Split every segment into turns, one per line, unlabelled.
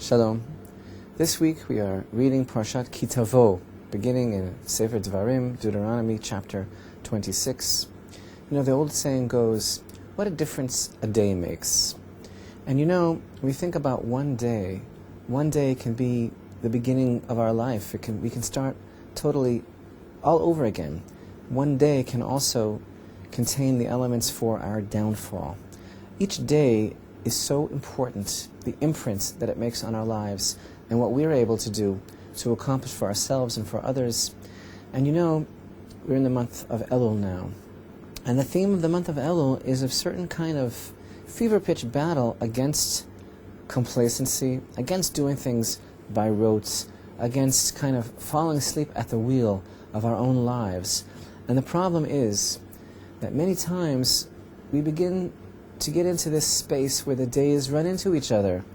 Shalom. This week we are reading Parashat Ki Tavo, beginning in Sefer Devarim, Deuteronomy chapter 26. You know, the old saying goes, what a difference a day makes. And you know, we think about one day can be the beginning of our life. We can start totally all over again. One day can also contain the elements for our downfall. Each day is so important, the imprint that it makes on our lives and what we're able to do to accomplish for ourselves and for others. And you know, we're in the month of Elul now. And the theme of the month of Elul is a certain kind of fever-pitch battle against complacency, against doing things by rote, against kind of falling asleep at the wheel of our own lives. And the problem is that many times we begin to get into this space where the days run into each other,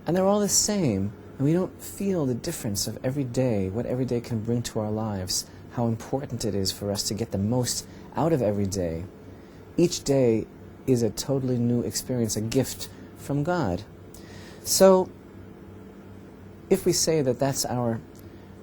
and they're all the same, and we don't feel the difference of every day, what every day can bring to our lives, how important it is for us to get the most out of every day. Each day is a totally new experience, a gift from God. So, if we say that that's our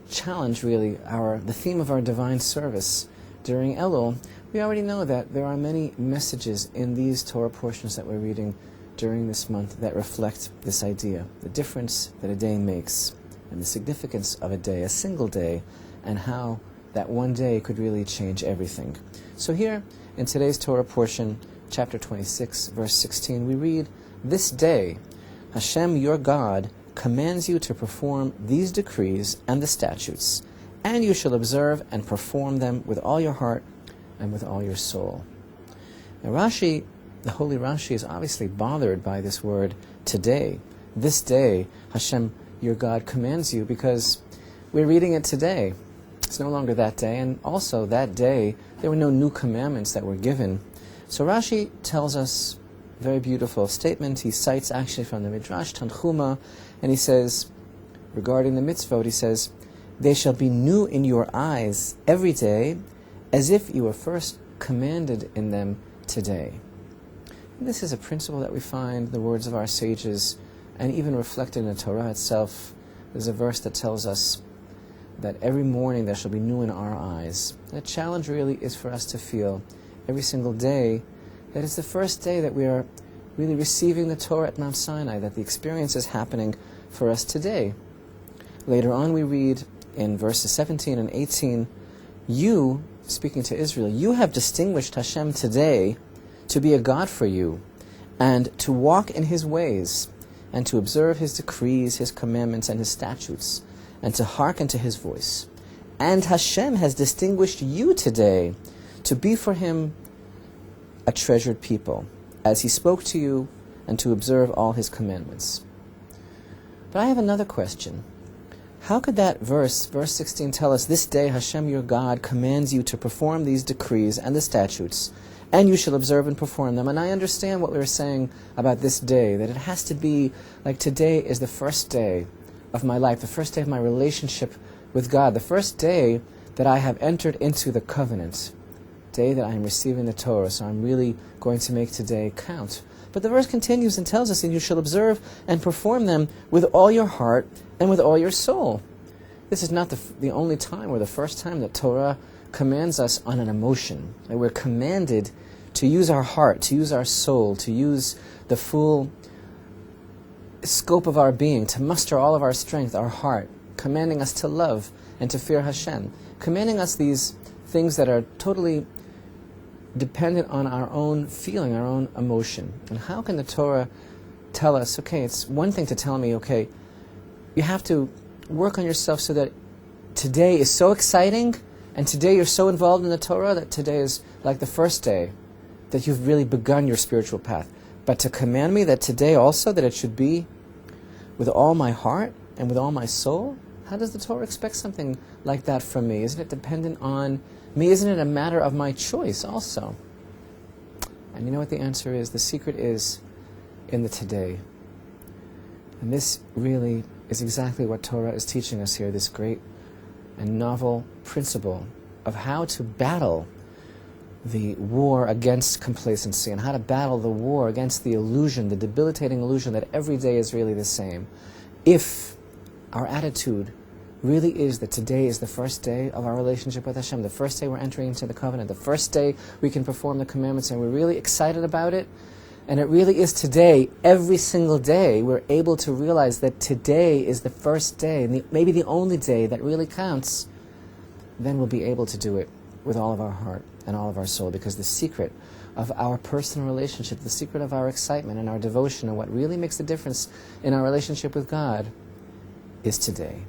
challenge, really, the theme of our divine service during Elul, we already know that there are many messages in these Torah portions that we're reading during this month that reflect this idea, the difference that a day makes, and the significance of a day, a single day, and how that one day could really change everything. So here, in today's Torah portion, chapter 26, verse 16, we read, "This day, Hashem your God commands you to perform these decrees and the statutes, and you shall observe and perform them with all your heart and with all your soul." Now Rashi, the holy Rashi, is obviously bothered by this word today. This day, Hashem, your God, commands you, because we're reading it today. It's no longer that day, and also that day, there were no new commandments that were given. So Rashi tells us a very beautiful statement. He cites actually from the Midrash Tanchuma, and he says, regarding the mitzvot, he says, "They shall be new in your eyes every day, as if you were first commanded in them today." And this is a principle that we find in the words of our sages, and even reflected in the Torah itself. There's a verse that tells us that every morning there shall be new in our eyes. The challenge really is for us to feel every single day that it's the first day that we are really receiving the Torah at Mount Sinai, that the experience is happening for us today. Later on we read in verses 17 and 18, "You," speaking to Israel, "you have distinguished Hashem today to be a God for you, and to walk in His ways, and to observe His decrees, His commandments, and His statutes, and to hearken to His voice. And Hashem has distinguished you today to be for Him a treasured people, as He spoke to you, and to observe all His commandments." But I have another question. How could that verse 16, tell us, "This day Hashem your God commands you to perform these decrees and the statutes, and you shall observe and perform them"? And I understand what we were saying about this day, that it has to be like today is the first day of my life, the first day of my relationship with God, the first day that I have entered into the covenant, day that I am receiving the Torah, so I'm really going to make today count. But the verse continues and tells us, "And you shall observe and perform them with all your heart and with all your soul." This is not the only time, or the first time, that Torah commands us on an emotion. That we're commanded to use our heart, to use our soul, to use the full scope of our being, to muster all of our strength, our heart, commanding us to love and to fear Hashem, commanding us these things that are totally dependent on our own feeling, our own emotion. And how can the Torah tell us, okay, it's one thing to tell me, okay, you have to work on yourself so that today is so exciting, and today you're so involved in the Torah that today is like the first day that you've really begun your spiritual path. But to command me that today also, that it should be with all my heart and with all my soul? How does the Torah expect something like that from me? Isn't it dependent on me? Isn't it a matter of my choice also? And you know what the answer is? The secret is in the today. And this really is exactly what Torah is teaching us here, this great and novel principle of how to battle the war against complacency, and how to battle the war against the illusion, the debilitating illusion that every day is really the same. if our attitude really is that today is the first day of our relationship with Hashem, the first day we're entering into the covenant, the first day we can perform the commandments, and we're really excited about it, and it really is today, every single day, we're able to realize that today is the first day, and maybe the only day that really counts, then we'll be able to do it with all of our heart and all of our soul, because the secret of our personal relationship, the secret of our excitement and our devotion, and what really makes the difference in our relationship with God is today.